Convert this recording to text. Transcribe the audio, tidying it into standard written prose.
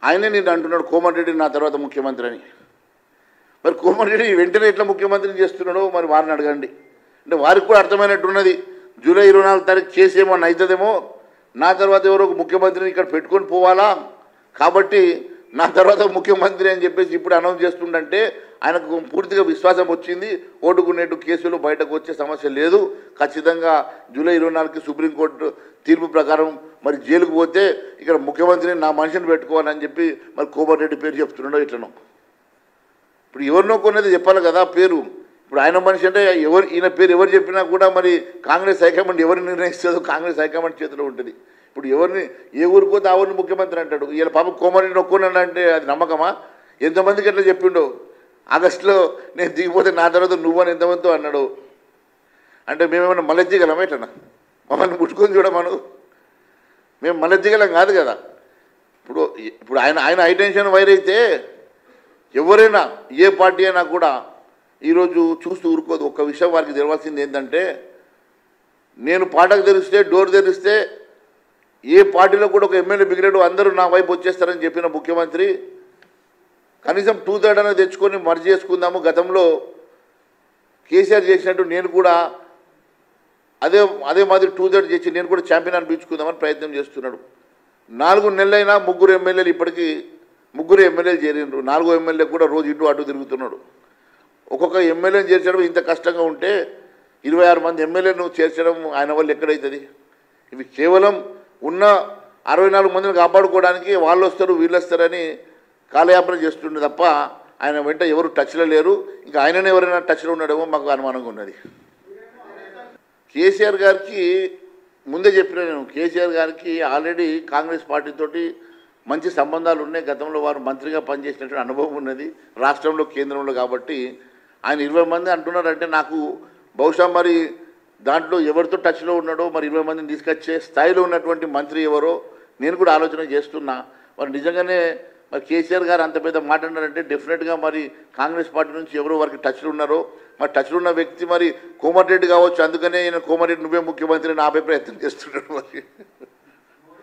ఆయనే నేను అంటున్నాడు కోమటిరెడ్డి నా తర్వాత ముఖ్యమంత్రి అని. మరి కోమటిరెడ్డి వెంటనే ఎట్లా ముఖ్యమంత్రిని చేస్తున్నాడో మరి వారిని అడగండి. అంటే వారికి కూడా అర్థమైనట్టున్నది, జూలై 24 తారీఖు చేసేమో అవుతుందేమో, నా తర్వాత ఎవరో ఒక ముఖ్యమంత్రిని ఇక్కడ పెట్టుకొని పోవాలా, కాబట్టి నా తర్వాత ముఖ్యమంత్రి అని చెప్పేసి ఇప్పుడు అనౌన్స్ చేస్తుండంటే ఆయనకు పూర్తిగా విశ్వాసం వచ్చింది. ఓటుకునేటు కేసులు బయటకు వచ్చే సమస్య లేదు, ఖచ్చితంగా జూలై 24కి సుప్రీంకోర్టు తీర్పు ప్రకారం మరి జైలుకు పోతే ఇక్కడ ముఖ్యమంత్రిని నా మనిషిని పెట్టుకోవాలని చెప్పి మరి కోమటిరెడ్డి పేరు చెప్తున్నాడో ఇట్లనో. ఇప్పుడు ఎవరినో కొన్నది చెప్పాలి కదా పేరు. ఇప్పుడు ఆయన మనిషి అంటే ఎవరు, ఈయన పేరు ఎవరు చెప్పినా కూడా మరి కాంగ్రెస్ హైకమాండ్ ఎవరిని నిర్ణయిస్తుందో కాంగ్రెస్ హైకమాండ్ చేతిలో ఉంటుంది. ఇప్పుడు ఎవరిని ఏ ఊరికి పోతే ఆ ఊరిని ముఖ్యమంత్రి అంటాడు. ఇలా పాప కోమటిరెడ్డి ఒక్కున్నాడు అంటే అది నమ్మకమా? ఎంతమందికి ఎట్లా చెప్పిండో, ఆగస్టులో నేను దిగిపోతే నా తర్వాత నువ్వని ఎంతమందితో అన్నాడు. అంటే మేమేమన్నా మలెత్తిగలమా? ఎట్లన్నా మమ్మల్ని ముట్టుకొని చూడమను, మేము మలెత్తిగలం కాదు కదా. ఇప్పుడు ఆయన హైటెన్షన్ వైర్ అయితే ఎవరైనా ఏ పార్టీ అయినా కూడా ఈరోజు చూస్తూ ఊరుకోదు. ఒక్క విషయం వారికి తెలవాల్సింది ఏంటంటే, నేను పాటకు తెరిస్తే డోర్ తెరిస్తే ఏ పార్టీలో కూడా ఒక ఎమ్మెల్యే బిగిరాడు అందరూ నా వైపు వచ్చేస్తారని చెప్పిన ముఖ్యమంత్రి కనీసం 2/3 అనేది తెచ్చుకొని మర్జీ చేసుకుందాము, గతంలో కేసీఆర్ చేసినట్టు నేను కూడా అదే మాదిరి 2/3 చేసి నేను కూడా ఛాంపియన్ అనిపించుకుందామని ప్రయత్నం చేస్తున్నాడు. 4 నెలలైనా 3 ఎమ్మెల్యేలు ఇప్పటికీ 3 ఎమ్మెల్యేలు చేరినారు. 4వ ఎమ్మెల్యే కూడా రోజు ఇటు అటు తిరుగుతున్నాడు. ఒక్కొక్క ఎమ్మెల్యేని చేర్చడం ఇంత కష్టంగా ఉంటే 26 మంది ఎమ్మెల్యేను చేర్చడం ఆయన వల్ల ఎక్కడవుతుంది? ఇవి కేవలం ఉన్న 64 మందిని కాపాడుకోవడానికి వాళ్ళు వస్తారు వీళ్ళు వస్తారని కాలయాపన చేస్తుండే తప్ప ఆయన వెంట ఎవరు టచ్లో లేరు. ఇంకా ఆయననే ఎవరైనా టచ్లో ఉన్నాడేమో మాకు అనుమానంగా ఉన్నది. కేసీఆర్ గారికి ముందే చెప్పిన నేను, కేసీఆర్ గారికి ఆల్రెడీ కాంగ్రెస్ పార్టీతోటి మంచి సంబంధాలు ఉన్నాయి. గతంలో వారు మంత్రిగా పనిచేసినటువంటి అనుభవం ఉన్నది రాష్ట్రంలో కేంద్రంలో. కాబట్టి ఆయన 20 మంది అంటున్నారంటే నాకు బహుశా మరి దాంట్లో ఎవరితో టచ్లో ఉన్నాడో మరి 20 మందిని తీసుకొచ్చే స్థాయిలో ఉన్నటువంటి మంత్రి ఎవరో నేను కూడా ఆలోచన చేస్తున్నా. మరి నిజంగానే మరి కేసీఆర్ గారు అంత పెద్ద మాట అన్నారంటే డెఫినెట్గా మరి కాంగ్రెస్ పార్టీ నుంచి ఎవరో వారికి టచ్లో ఉన్నారో, మరి టచ్లో ఉన్న వ్యక్తి మరి కోమటిరెడ్డి కావచ్చు. అందుకనే ఈయన కోమటిరెడ్డి నువ్వే ముఖ్యమంత్రి ఆపే ప్రయత్నం చేస్తున్నాడు మరి.